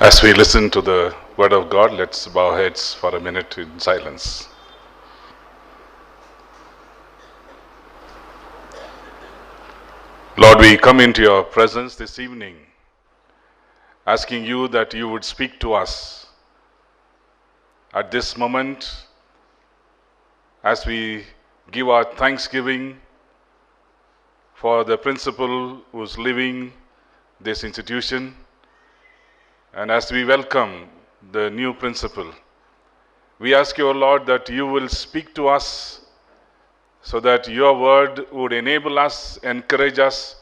As we listen to the Word of God, let's bow our heads for a minute in silence. Lord, we come into your presence this evening, asking you that you would speak to us at this moment as we give our thanksgiving for the principal who's leaving this institution, and as we welcome the new principal. We ask you, O Lord, that you will speak to us so that your word would enable us, encourage us,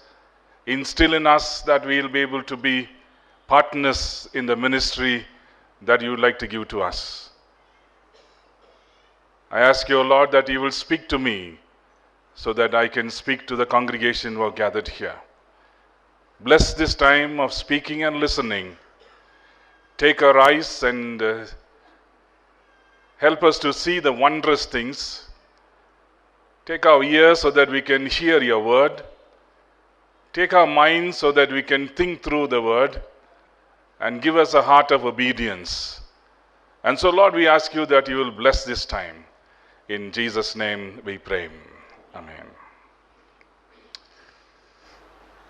instill in us that we will be able to be partners in the ministry that you would like to give to us. I ask you, O Lord, that you will speak to me so that I can speak to the congregation who are gathered here. Bless this time of speaking and listening. Take our eyes and help us to see the wondrous things. Take our ears so that we can hear your word. Take our minds so that we can think through the word, and give us a heart of obedience. And so, Lord, we ask you that you will bless this time. In Jesus' name we pray. Amen.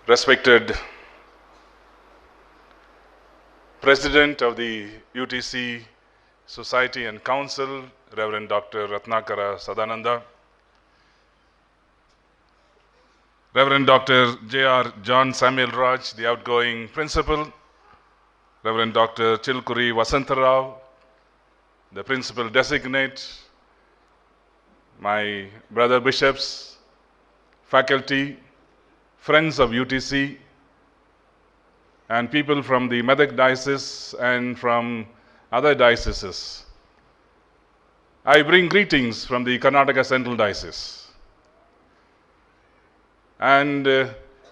Respected President of the UTC Society and Council, Reverend Dr. Ratnakara Sadananda, Reverend Dr. J.R. John Samuel Raj, the outgoing principal, Reverend Dr. Chilkuri Vasantarao, the principal designate, my brother bishops, faculty, friends of UTC, and people from the Medak Diocese and from other dioceses. I bring greetings from the Karnataka Central Diocese. And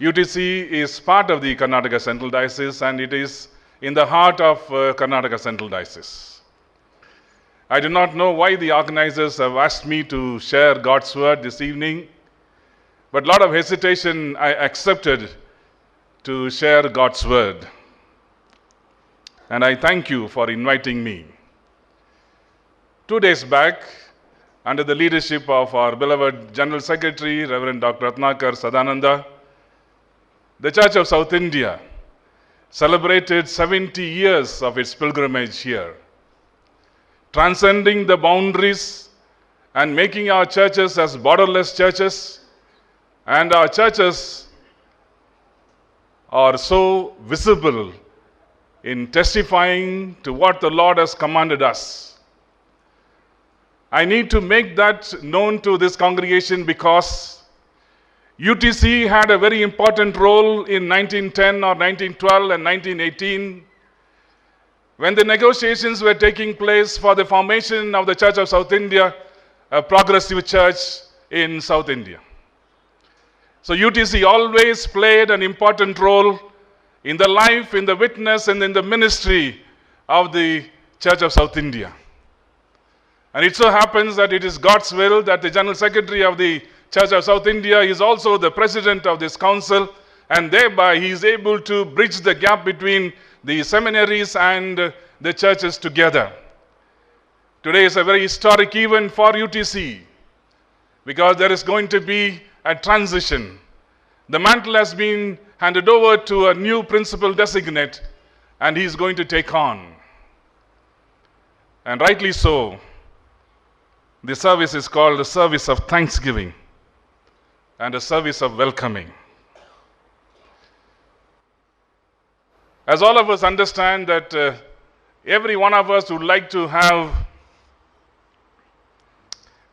UTC is part of the Karnataka Central Diocese, and it is in the heart of Karnataka Central Diocese. I do not know why the organizers have asked me to share God's word this evening, but a lot of hesitation I accepted to share God's word. And I thank you for inviting me. 2 days back, under the leadership of our beloved General Secretary, Reverend Dr. Ratnakar Sadananda, the Church of South India celebrated 70 years of its pilgrimage here, transcending the boundaries and making our churches as borderless churches, and our churches are so visible in testifying to what the Lord has commanded us. I need to make that known to this congregation because UTC had a very important role in 1910 or 1912 and 1918 when the negotiations were taking place for the formation of the Church of South India, a progressive church in South India. So UTC always played an important role in the life, in the witness, and in the ministry of the Church of South India. And it so happens that it is God's will that the General Secretary of the Church of South India is also the president of this council, and thereby he is able to bridge the gap between the seminaries and the churches together. Today is a very historic event for UTC because there is going to be a transition. The mantle has been handed over to a new principal designate, and he is going to take on. And rightly so, the service is called the service of thanksgiving and a service of welcoming. As all of us understand that every one of us would like to have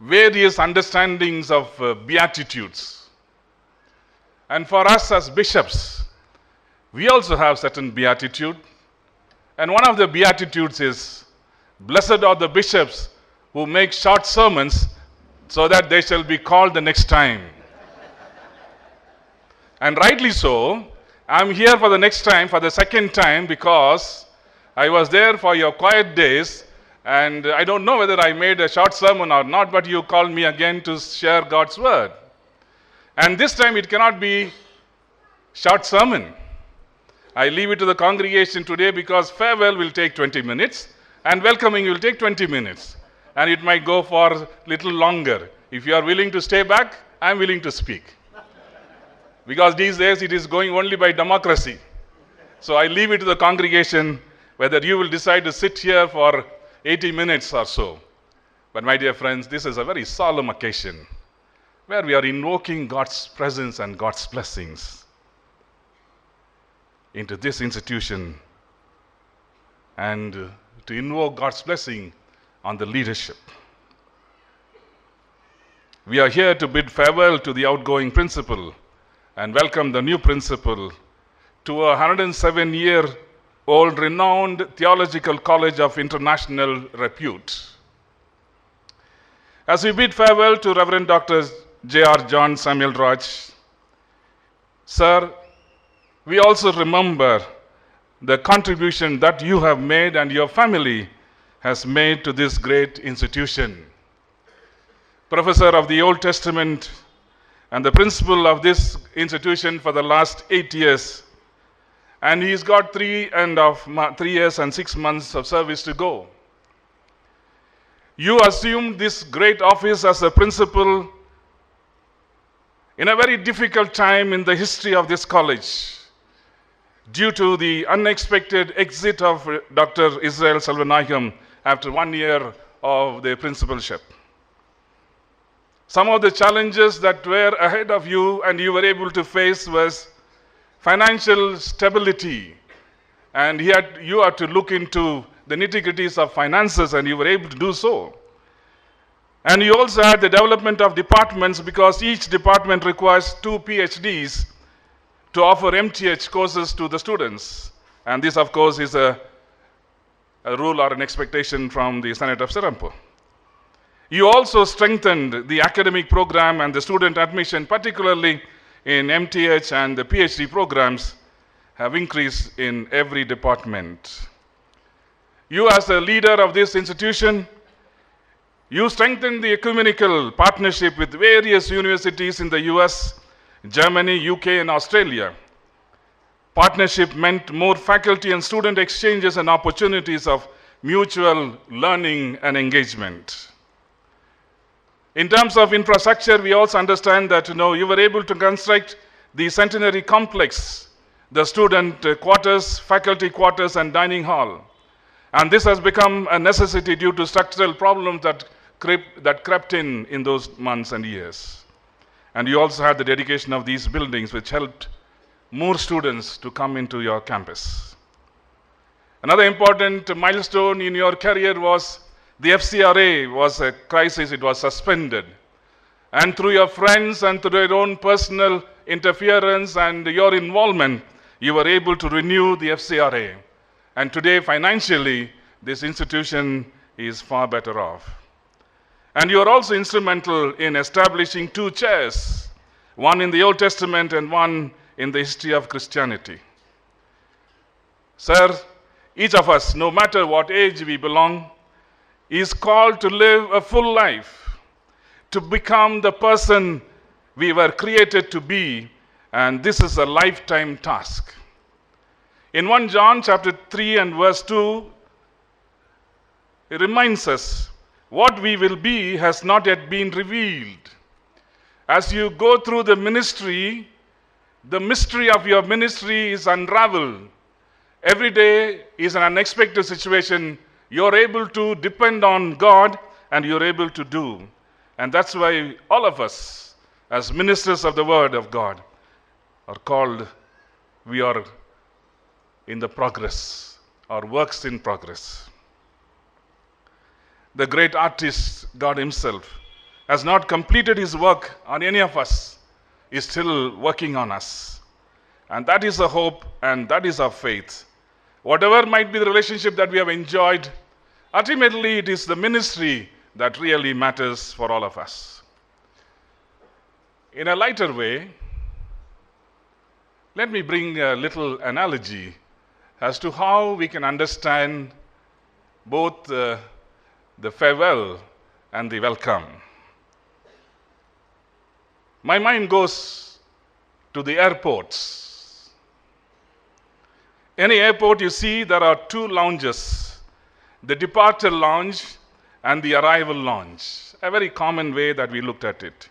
various understandings of beatitudes. And for us as bishops, we also have certain beatitude. And one of the beatitudes is, blessed are the bishops who make short sermons so that they shall be called the next time. And rightly so, I'm here for the next time, for the second time, because I was there for your quiet days, and I don't know whether I made a short sermon or not, but you called me again to share God's word. And this time it cannot be short sermon. I leave it to the congregation today because farewell will take 20 minutes and welcoming will take 20 minutes. And it might go for a little longer. If you are willing to stay back, I am willing to speak. Because these days it is going only by democracy. So I leave it to the congregation whether you will decide to sit here for 80 minutes or so. But my dear friends, this is a very solemn occasion where we are invoking God's presence and God's blessings into this institution and to invoke God's blessing on the leadership. We are here to bid farewell to the outgoing principal and welcome the new principal to a 107-year-old renowned theological college of international repute. As we bid farewell to Reverend Dr. J.R. John Samuel Raj, sir, we also remember the contribution that you have made and your family has made to this great institution. Professor of the Old Testament and the principal of this institution for the last 8 years, and he's got 3 years and 6 months of service to go. You assumed this great office as a principal in a very difficult time in the history of this college due to the unexpected exit of Dr. Israel Selvanayagam after 1 year of the principalship. Some of the challenges that were ahead of you and you were able to face was financial stability, and you had to look into the nitty-gritties of finances, and you were able to do so. And you also had the development of departments because each department requires 2 PhDs to offer MTH courses to the students. And this, of course, is a rule or an expectation from the Senate of Serampore. You also strengthened the academic program and the student admission, particularly in MTH, and the PhD programs have increased in every department. You, as a leader of this institution, you strengthened the ecumenical partnership with various universities in the US, Germany, UK, and Australia. Partnership meant more faculty and student exchanges and opportunities of mutual learning and engagement. In terms of infrastructure, we also understand that you were able to construct the Centenary Complex, the student quarters, faculty quarters, and dining hall. And this has become a necessity due to structural problems that crept in those months and years. And you also had the dedication of these buildings, which helped more students to come into your campus. Another important milestone in your career was the FCRA was a crisis. It was suspended. And through your friends and through your own personal interference and your involvement, you were able to renew the FCRA. And today, financially, this institution is far better off. And you are also instrumental in establishing 2 chairs, one in the Old Testament and one in the history of Christianity. Sir, each of us, no matter what age we belong, is called to live a full life, to become the person we were created to be, and this is a lifetime task. In 1 John chapter 3 and verse 2, it reminds us, what we will be has not yet been revealed. As you go through the ministry, the mystery of your ministry is unraveled. Every day is an unexpected situation. You're able to depend on God and you're able to do. And that's why all of us, as ministers of the Word of God, are called, we are in the progress, or works in progress. The great artist, God Himself, has not completed His work on any of us. He's still working on us. And that is a hope and that is our faith. Whatever might be the relationship that we have enjoyed, ultimately it is the ministry that really matters for all of us. In a lighter way, let me bring a little analogy as to how we can understand both the farewell and the welcome. My mind goes to the airports. Any airport you see, there are two lounges, the departure lounge and the arrival lounge. A very common way that we looked at it.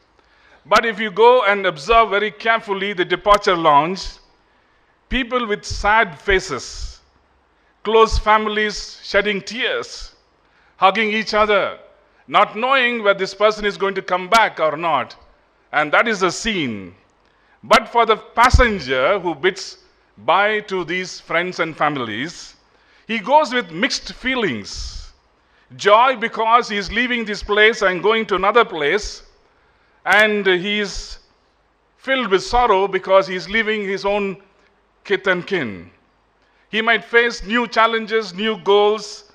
But if you go and observe very carefully the departure lounge, people with sad faces, close families shedding tears, hugging each other, not knowing whether this person is going to come back or not. And that is the scene. But for the passenger who bids bye to these friends and families, he goes with mixed feelings. Joy because he is leaving this place and going to another place, and he is filled with sorrow because he is leaving his own kith and kin. He might face new challenges, new goals.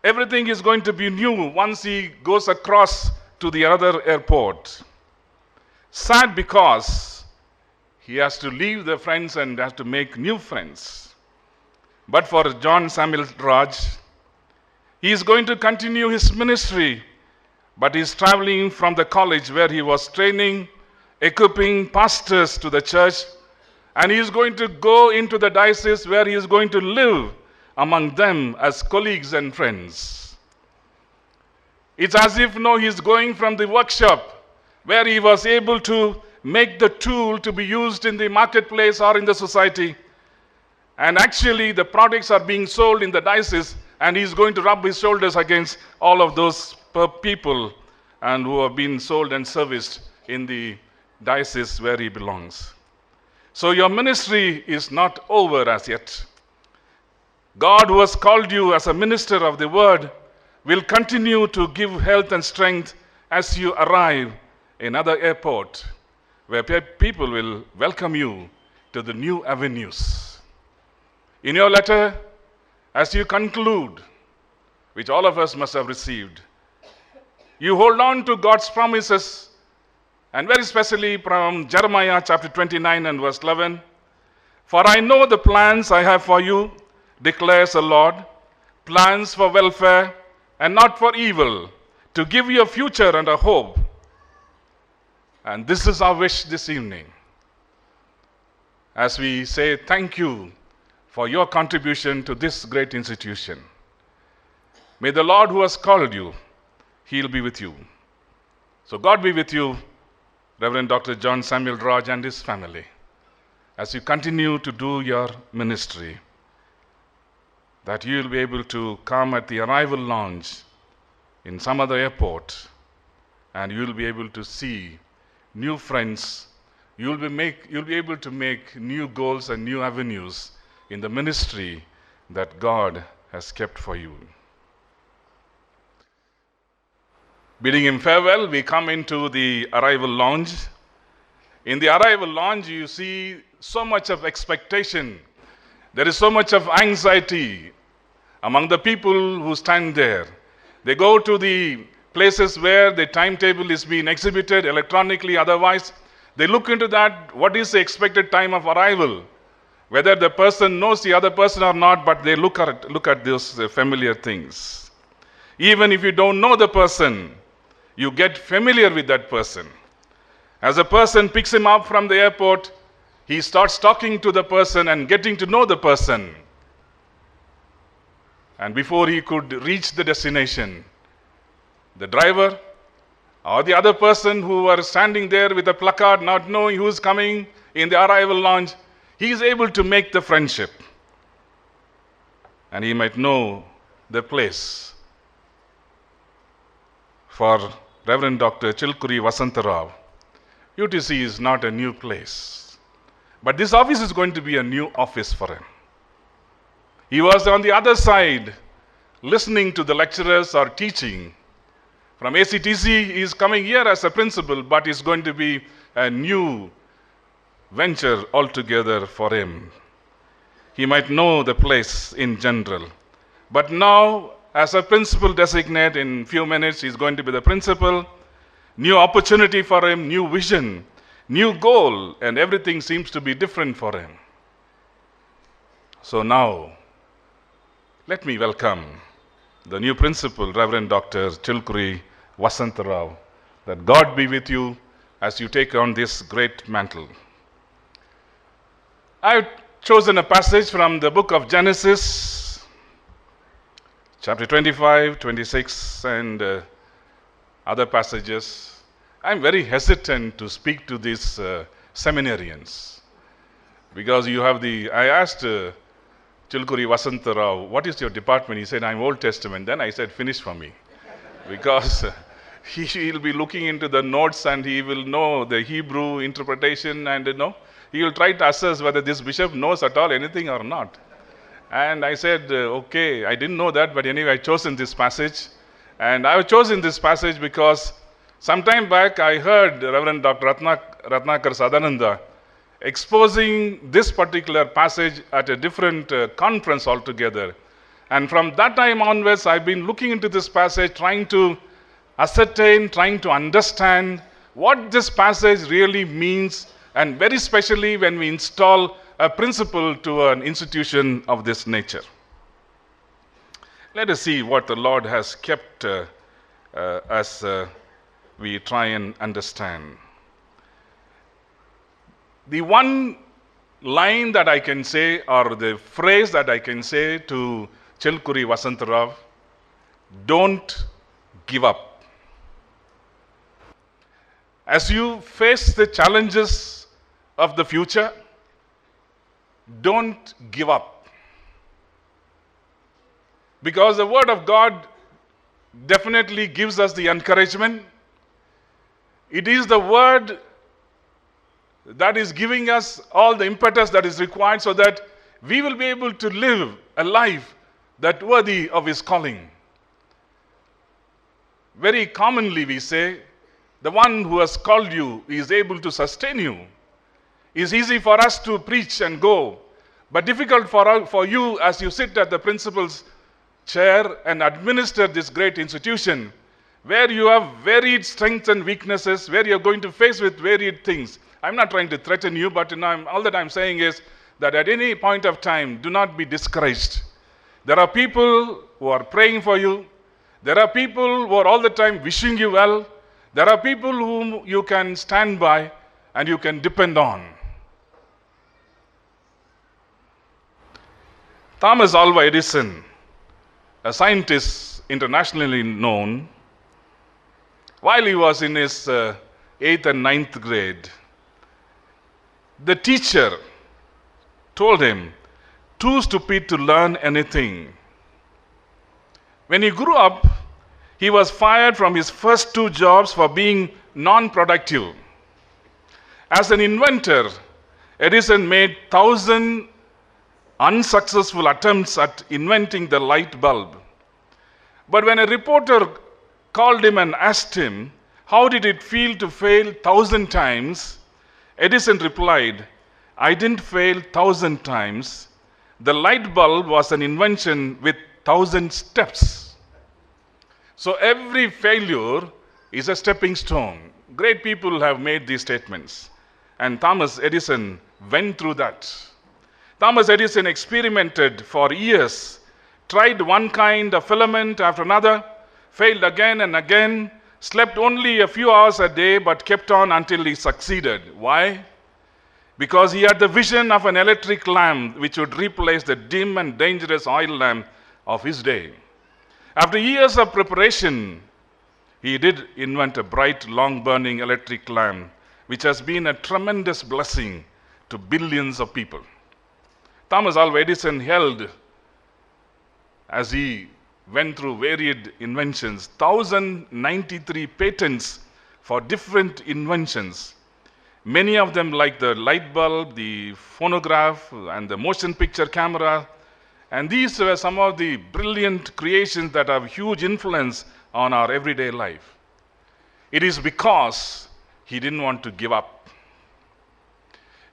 Everything is going to be new once he goes across to the other airport. Sad because he has to leave the friends and has to make new friends. But for John Samuel Raj, he is going to continue his ministry, but he is traveling from the college where he was training, equipping pastors to the church, and he is going to go into the diocese where he is going to live among them as colleagues and friends. It's as if he is going from the workshop where he was able to make the tool to be used in the marketplace or in the society. And actually the products are being sold in the diocese, and he's going to rub his shoulders against all of those people and who have been sold and serviced in the diocese where he belongs. So your ministry is not over as yet. God, who has called you as a minister of the word, will continue to give health and strength as you arrive in another airport where people will welcome you to the new avenues. In your letter, as you conclude, which all of us must have received, you hold on to God's promises, and very especially from Jeremiah chapter 29 and verse 11. For I know the plans I have for you, declares the Lord, plans for welfare and not for evil, to give you a future and a hope. And this is our wish this evening, as we say thank you for your contribution to this great institution. May the Lord who has called you, He'll be with you. So God be with you, Reverend Dr. John Samuel Raj and his family, as you continue to do your ministry, that you will be able to come at the arrival lounge in some other airport, and you will be able to see new friends. You'll be able to make new goals and new avenues in the ministry that God has kept for you. Bidding him farewell, we come into the arrival lounge. In the arrival lounge, you see so much of expectation. There is so much of anxiety among the people who stand there. They go to the places where the timetable is being exhibited electronically, otherwise. They look into that, what is the expected time of arrival? Whether the person knows the other person or not, but they look at those familiar things. Even if you don't know the person, you get familiar with that person. As a person picks him up from the airport, he starts talking to the person and getting to know the person. And before he could reach the destination, the driver or the other person who were standing there with a placard, not knowing who's coming in the arrival lounge, he is able to make the friendship. And he might know the place. For Reverend Dr. Chilkuri Vasantarao, UTC is not a new place. But this office is going to be a new office for him. He was on the other side, listening to the lecturers or teaching. From ACTC, he is coming here as a principal, but it's going to be a new venture altogether for him. He might know the place in general. But now, as a principal designate, in few minutes, he's going to be the principal. New opportunity for him, new vision, new goal, and everything seems to be different for him. So now, let me welcome the new principal, Reverend Dr. Chilkuri Vasantarao. That God be with you as you take on this great mantle. I chosen a passage from the book of Genesis, chapter 25, 26, and other passages. I'm very hesitant to speak to these seminarians because I asked Chilkuri Vasanta Rao, what is your department? He said, I'm Old Testament. Then I said, finish for me. Because he'll be looking into the notes and he will know the Hebrew interpretation and he will try to assess whether this bishop knows at all anything or not. And I said, okay, I didn't know that, but anyway, I chosen this passage. And I have chosen this passage because some time back I heard Reverend Dr. Ratnakar Sadananda exposing this particular passage at a different conference altogether. And from that time onwards, I've been looking into this passage, trying to ascertain, trying to understand what this passage really means, and very especially when we install a principle to an institution of this nature. Let us see what the Lord has kept as we try and understand. The one line that I can say, or the phrase that I can say to Chilkuri Vasanta Rao, don't give up. As you face the challenges of the future, don't give up. Because the Word of God definitely gives us the encouragement. It is the Word that is giving us all the impetus that is required so that we will be able to live a life that worthy of His calling. Very commonly we say, the one who has called you is able to sustain you. It's easy for us to preach and go, but difficult for you as you sit at the principal's chair and administer this great institution, where you have varied strengths and weaknesses, where you're going to face with varied things. I'm not trying to threaten you, but all that I'm saying is that at any point of time, do not be discouraged. There are people who are praying for you. There are people who are all the time wishing you well. There are people whom you can stand by and you can depend on. Thomas Alva Edison, a scientist internationally known, while he was in his 8th and 9th grade, the teacher told him, too stupid to learn anything. When he grew up, he was fired from his first 2 jobs for being non-productive. As an inventor, Edison made 1,000 unsuccessful attempts at inventing the light bulb. But when a reporter called him and asked him, how did it feel to fail 1,000 times? Edison replied, I didn't fail 1,000 times. The light bulb was an invention with 1,000 steps. So every failure is a stepping stone. Great people have made these statements. And Thomas Edison went through that. Thomas Edison experimented for years, tried one kind of filament after another, failed again and again, slept only a few hours a day, but kept on until he succeeded. Why? Because he had the vision of an electric lamp which would replace the dim and dangerous oil lamp of his day. After years of preparation, he did invent a bright, long-burning electric lamp, which has been a tremendous blessing to billions of people. Thomas Alva Edison held, as he went through varied inventions, 1,093 patents for different inventions. Many of them, like the light bulb, the phonograph, and the motion picture camera. And these were some of the brilliant creations that have huge influence on our everyday life. It is because he didn't want to give up.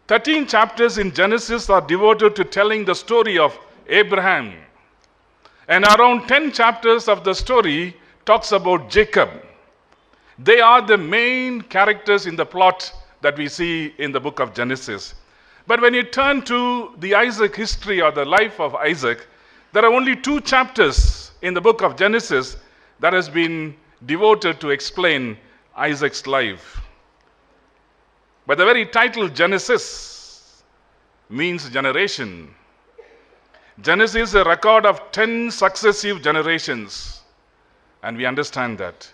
13 chapters in Genesis are devoted to telling the story of Abraham. And around 10 chapters of the story talks about Jacob. They are the main characters in the plot that we see in the book of Genesis. But when you turn to the Isaac history or the life of Isaac, there are only 2 chapters in the book of Genesis that has been devoted to explain Isaac's life. But the very title Genesis means generation. Genesis is a record of 10 successive generations, and we understand that.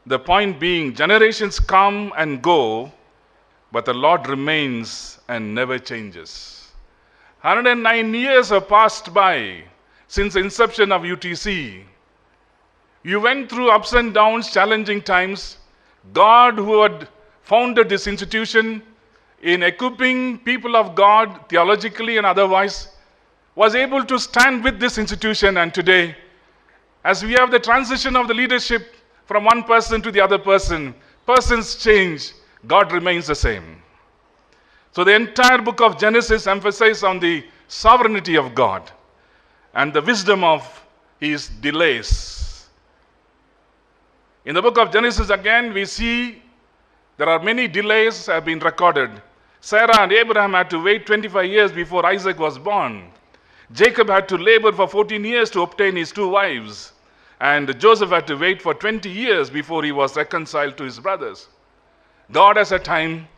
The point being, generations come and go, but the Lord remains and never changes. 109 years have passed by since the inception of UTC. You went through ups and downs, challenging times. God, who had founded this institution in equipping people of God theologically and otherwise, was able to stand with this institution. And today, as we have the transition of the leadership from one person to the other person, persons change, God remains the same. So the entire book of Genesis emphasizes on the sovereignty of God and the wisdom of his delays. In the book of Genesis again, we see there are many delays have been recorded. Sarah and Abraham had to wait 25 years before Isaac was born. Jacob had to labor for 14 years to obtain his 2 wives. And Joseph had to wait for 20 years before he was reconciled to his brothers. God has a time,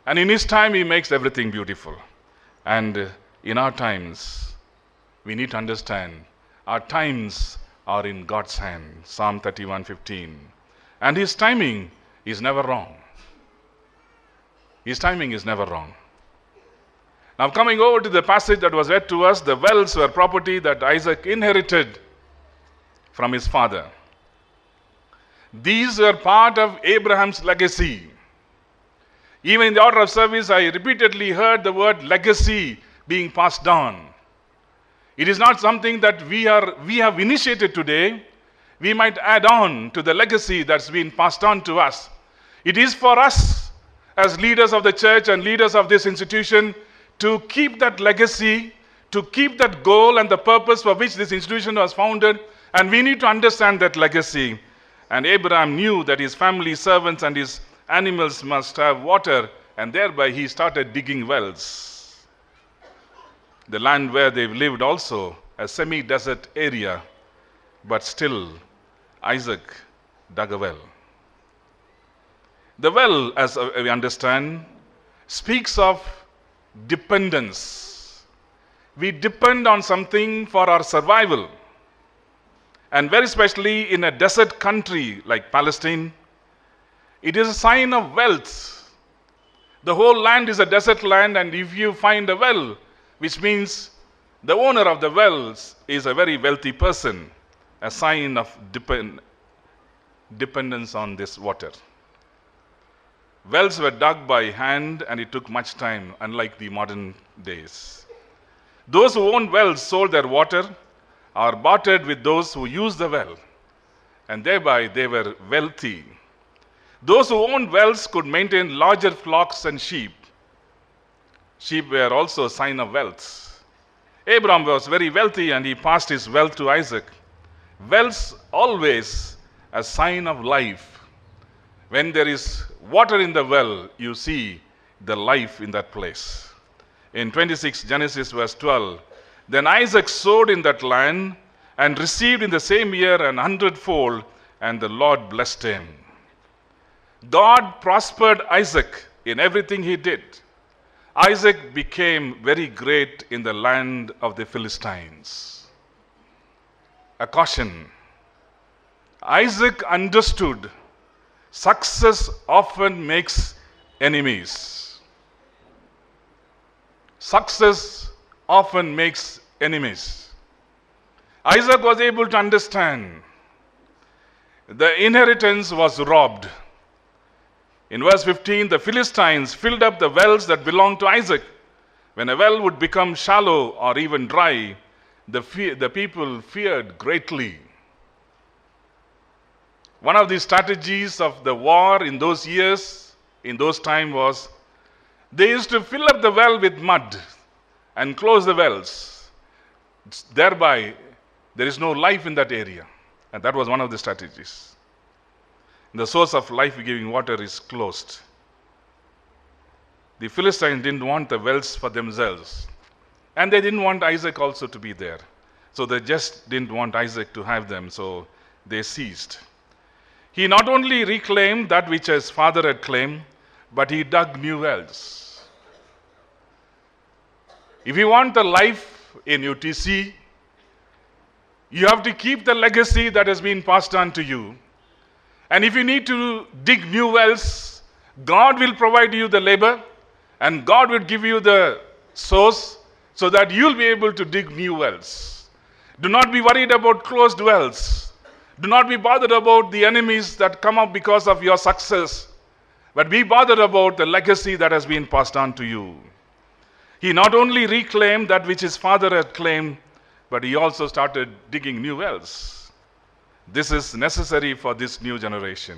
and in his time he makes everything beautiful. And in our times, we need to understand, our times are in God's hand. Psalm 31:15. And his timing is never wrong. His timing is never wrong. Now coming over to the passage that was read to us, the wells were property that Isaac inherited from his father. These were part of Abraham's legacy. Even in the order of service, I repeatedly heard the word legacy being passed on. It is not something that we have initiated today. We might add on to the legacy that's been passed on to us. It is for us as leaders of the church and leaders of this institution to keep that legacy, to keep that goal and the purpose for which this institution was founded. And we need to understand that legacy. And Abraham knew that his family, servants, and his animals must have water, and thereby he started digging wells. The land where they lived also, a semi-desert area, but still Isaac dug a well. The well, as we understand, speaks of dependence. We depend on something for our survival. And very especially in a desert country like Palestine, it is a sign of wealth. The whole land is a desert land, and if you find a well, which means the owner of the wells is a very wealthy person, a sign of dependence on this water. Wells were dug by hand, and it took much time, unlike the modern days. Those who owned wells sold their water or bartered with those who used the well, and thereby they were wealthy. Those who owned wells could maintain larger flocks and sheep. Sheep were also a sign of wealth. Abraham was very wealthy, and he passed his wealth to Isaac. Wells always a sign of life. When there is water in the well, you see the life in that place. In 26 Genesis verse 12, then Isaac sowed in that land and received in the same year 100-fold, and the Lord blessed him. God prospered Isaac in everything he did. Isaac became very great in the land of the Philistines. A caution. Isaac understood success often makes enemies. Success often makes enemies. Isaac was able to understand the inheritance was robbed. In verse 15, the Philistines filled up the wells that belonged to Isaac. When a well would become shallow or even dry, the people feared greatly. One of the strategies of the war in those years, in those times, was they used to fill up the well with mud and close the wells. Thereby, there is no life in that area. And that was one of the strategies. The source of life-giving water is closed. The Philistines didn't want the wells for themselves. And they didn't want Isaac also to be there. So they just didn't want Isaac to have them, so they ceased. He not only reclaimed that which his father had claimed, but he dug new wells. If you want the life in UTC, you have to keep the legacy that has been passed on to you. And if you need to dig new wells, God will provide you the labor and God will give you the source so that you'll be able to dig new wells. Do not be worried about closed wells. Do not be bothered about the enemies that come up because of your success, but be bothered about the legacy that has been passed on to you. He not only reclaimed that which his father had claimed, but he also started digging new wells. This is necessary for this new generation.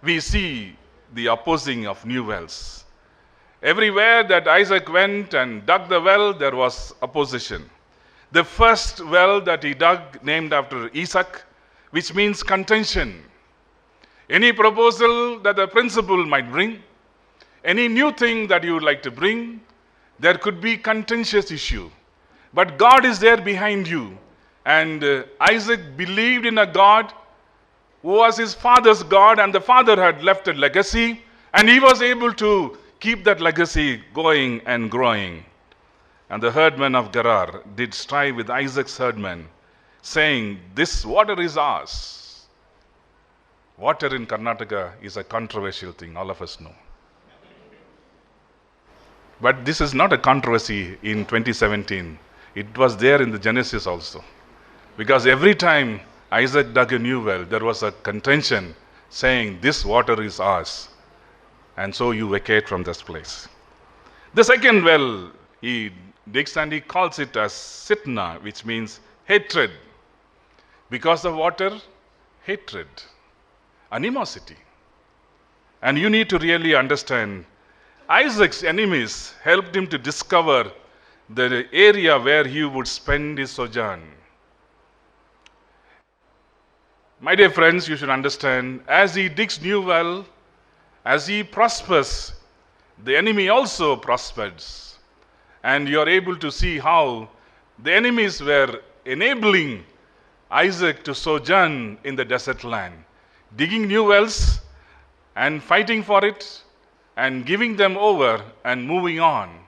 We see the opposing of new wells. Everywhere that Isaac went and dug the well, there was opposition. The first well that he dug, named after Isaac, which means contention. Any proposal that the principal might bring, any new thing that you would like to bring, there could be contentious issue. But God is there behind you. And Isaac believed in a God who was his father's God, and the father had left a legacy, and he was able to keep that legacy going and growing. And the herdmen of Gerar did strive with Isaac's herdmen, saying, "This water is ours." Water in Karnataka is a controversial thing, all of us know. But this is not a controversy in 2017. It was there in the Genesis also. Because every time Isaac dug a new well, there was a contention saying, "This water is ours." And so you vacate from this place. The second well, he digs and he calls it as Sitna, which means hatred. Because of water, hatred, animosity. And you need to really understand, Isaac's enemies helped him to discover the area where he would spend his sojourn. My dear friends, you should understand, as he digs new well, as he prospers, the enemy also prospers. And you are able to see how the enemies were enabling Isaac to sojourn in the desert land, digging new wells and fighting for it and giving them over and moving on.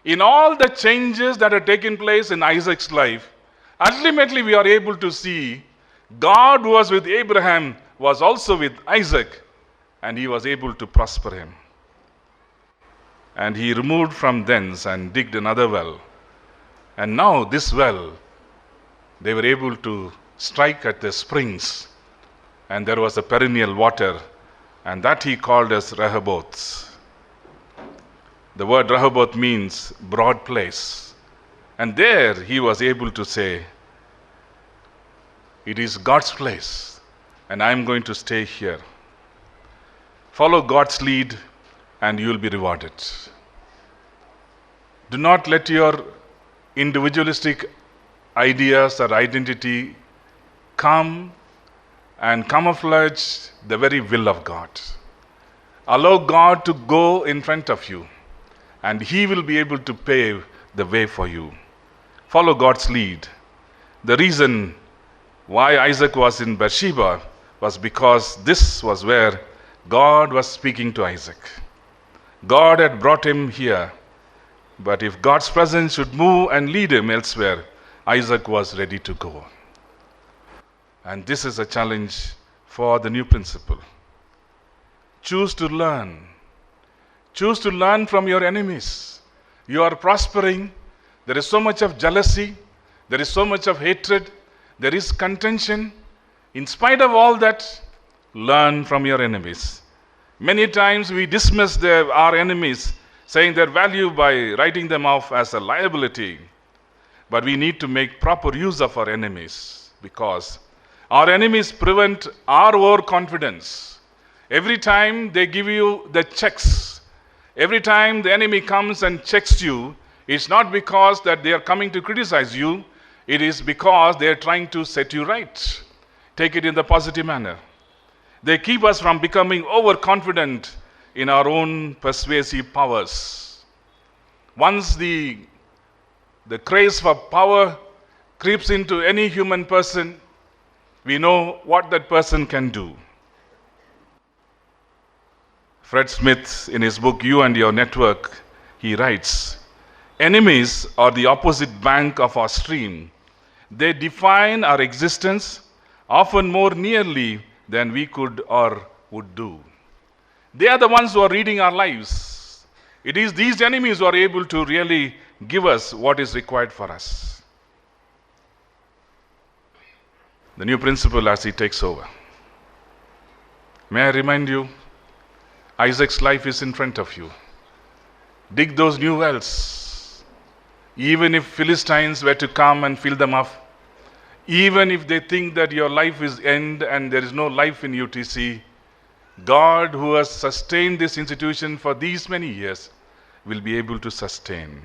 In all the changes that have taken place in Isaac's life, ultimately we are able to see God who was with Abraham was also with Isaac, and he was able to prosper him. And he removed from thence and digged another well. And now this well, they were able to strike at the springs, and there was a perennial water, and that he called as Rehoboth. The word Rehoboth means broad place. And there he was able to say, "It is God's place, and I am going to stay here." Follow God's lead, and you will be rewarded. Do not let your individualistic ideas or identity come and camouflage the very will of God. Allow God to go in front of you, and he will be able to pave the way for you. Follow God's lead. The reason why Isaac was in Beersheba was because this was where God was speaking to Isaac. God had brought him here, but if God's presence should move and lead him elsewhere, Isaac was ready to go. And this is a challenge for the new principle. Choose to learn. Choose to learn from your enemies. You are prospering. There is so much of jealousy. There is so much of hatred. There is contention. In spite of all that, learn from your enemies. Many times we dismiss our enemies, saying their value by writing them off as a liability. But we need to make proper use of our enemies, because our enemies prevent our overconfidence. Every time they give you the checks, every time the enemy comes and checks you, it's not because that they are coming to criticize you, it is because they are trying to set you right. Take it in the positive manner. They keep us from becoming overconfident in our own persuasive powers. Once the craze for power creeps into any human person, we know what that person can do. Fred Smith, in his book, You and Your Network, he writes, Enemies are the opposite bank of our stream. They define our existence often more nearly than we could or would do. They are the ones who are reading our lives. It is these enemies who are able to really give us what is required for us. The new principle as he takes over. May I remind you, Isaac's life is in front of you. Dig those new wells. Even if Philistines were to come and fill them up, even if they think that your life is end and there is no life in UTC, God, who has sustained this institution for these many years, will be able to sustain.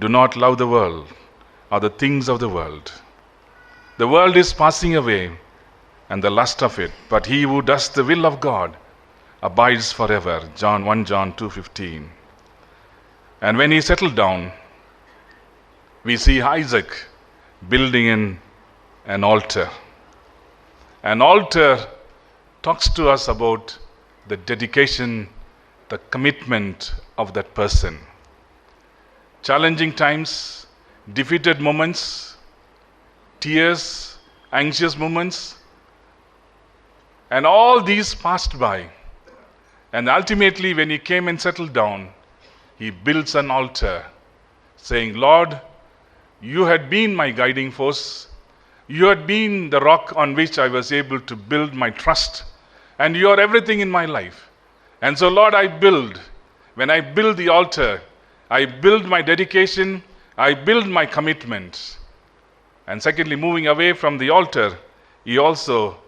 Do not love the world or the things of the world. The world is passing away and the lust of it, but he who does the will of God abides forever. 1 John 2:15. And when he settled down, we see Isaac building in an altar. An altar talks to us about the dedication, the commitment of that person. Challenging times, defeated moments, tears, anxious moments, and all these passed by. And ultimately, when he came and settled down, he builds an altar, saying, Lord, you had been my guiding force. You had been the rock on which I was able to build my trust. And you are everything in my life. And so, Lord, I build. When I build the altar, I build my dedication, I build my commitment. And secondly, moving away from the altar, he also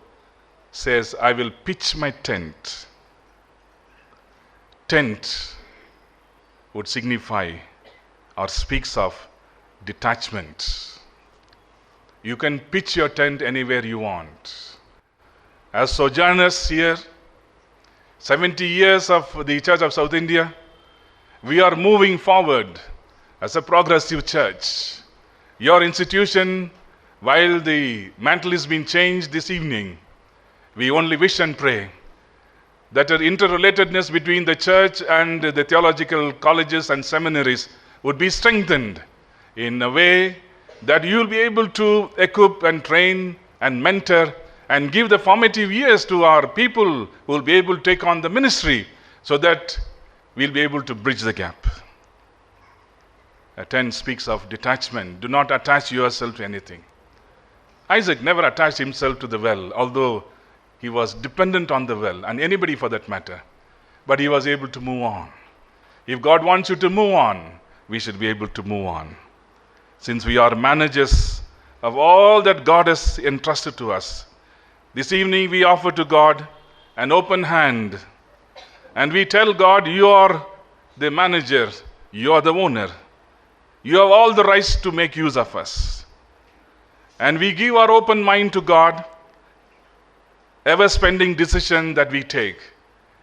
says, I will pitch my tent. Tent would signify or speaks of detachment. You can pitch your tent anywhere you want. As sojourners here, 70 years of the Church of South India, we are moving forward as a progressive church. Your institution, while the mantle is being changed this evening, we only wish and pray that an interrelatedness between the church and the theological colleges and seminaries would be strengthened in a way that you will be able to equip and train and mentor and give the formative years to our people who will be able to take on the ministry so that we'll be able to bridge the gap. A tent speaks of detachment. Do not attach yourself to anything. Isaac never attached himself to the well, although he was dependent on the well, and anybody for that matter. But he was able to move on. If God wants you to move on, we should be able to move on. Since we are managers of all that God has entrusted to us, this evening we offer to God an open hand. And we tell God, you are the manager, you are the owner. You have all the rights to make use of us. And we give our open mind to God. Ever spending decision that we take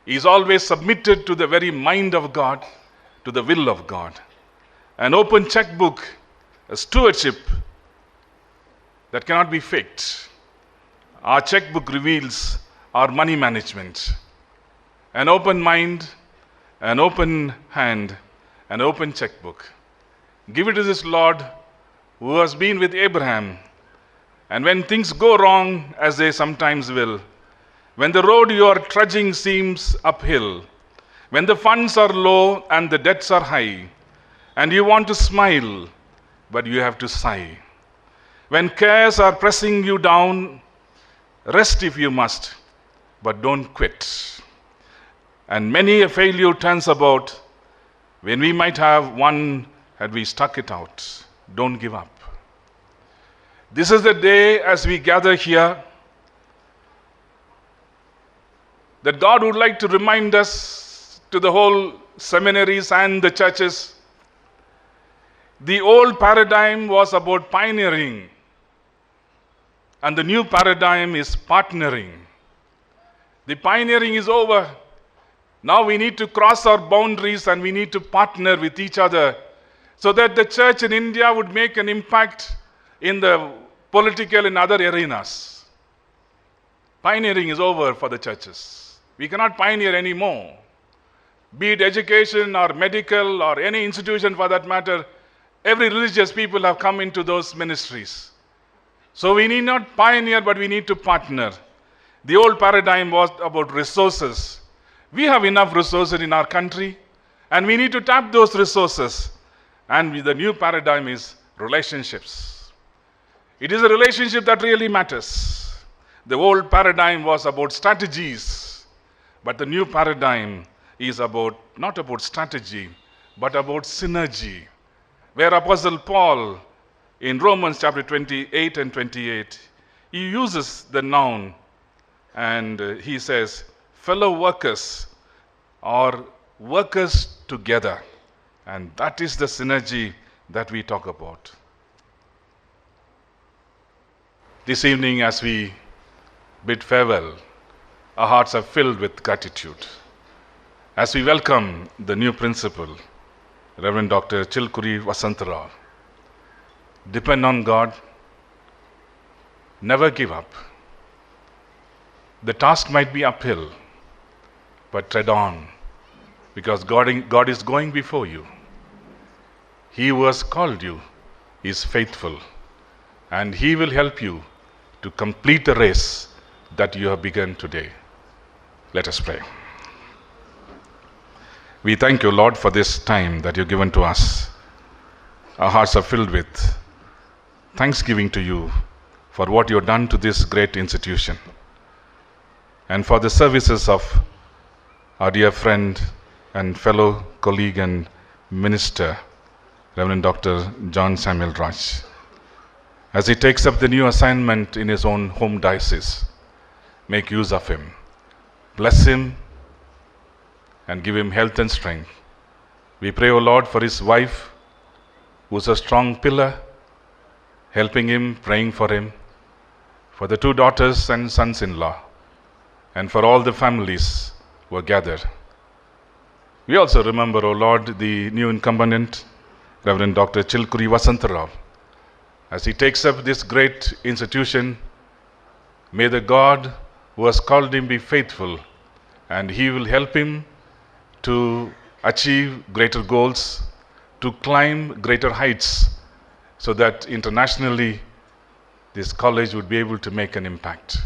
is always submitted to the very mind of God, to the will of God. An open checkbook, a stewardship that cannot be faked. Our checkbook reveals our money management. An open mind, an open hand, an open checkbook. Give it to this Lord who has been with Abraham. And when things go wrong, as they sometimes will, when the road you are trudging seems uphill, when the funds are low and the debts are high, and you want to smile, but you have to sigh. When cares are pressing you down, rest if you must, but don't quit. And many a failure turns about when we might have won had we stuck it out. Don't give up. This is the day as we gather here that God would like to remind us, to the whole seminaries and the churches, the old paradigm was about pioneering, and the new paradigm is partnering. The pioneering is over. Now we need to cross our boundaries and we need to partner with each other so that the church in India would make an impact in the political and other arenas. Pioneering is over for the churches. We cannot pioneer anymore. Be it education or medical or any institution for that matter, every religious people have come into those ministries. So we need not pioneer, but we need to partner. The old paradigm was about resources. We have enough resources in our country, and we need to tap those resources. And the new paradigm is relationships. It is a relationship that really matters. The old paradigm was about strategies, but the new paradigm is not about strategy, but about synergy. Where Apostle Paul, in Romans chapter 28 and 28, he uses the noun and he says, fellow workers or workers together. And that is the synergy that we talk about. This evening, as we bid farewell, our hearts are filled with gratitude. As we welcome the new principal, Reverend Dr. Chilkuri Vasantarao, depend on God, never give up. The task might be uphill, but tread on, because God is going before you. He who has called you is faithful, and He will help you to complete the race that you have begun today. Let us pray. We thank you, Lord, for this time that you've given to us. Our hearts are filled with thanksgiving to you for what you've done to this great institution, and for the services of our dear friend and fellow colleague and minister, Reverend Dr. John Samuel Raj, as he takes up the new assignment in his own home diocese. Make use of him. Bless him and give him health and strength. We pray, O Lord, for his wife, who is a strong pillar, helping him, praying for him, for the 2 daughters and sons-in-law, and for all the families who are gathered. We also remember, O Lord, the new incumbent, Reverend Dr. Chilkuri Vasantarao, as he takes up this great institution. May the God who has called him be faithful, and He will help him to achieve greater goals, to climb greater heights, so that internationally this college would be able to make an impact.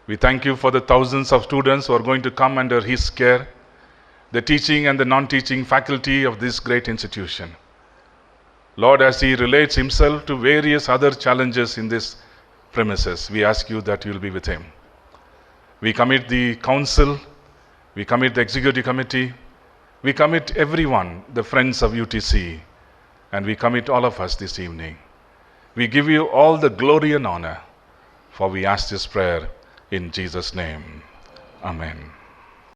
We thank you for the thousands of students who are going to come under his care, the teaching and the non-teaching faculty of this great institution. Lord, as he relates himself to various other challenges in this premises, we ask you that you will be with him. We commit the council, we commit the executive committee, we commit everyone, the friends of UTC, and we commit all of us this evening. We give you all the glory and honor, for we ask this prayer in Jesus' name. Amen.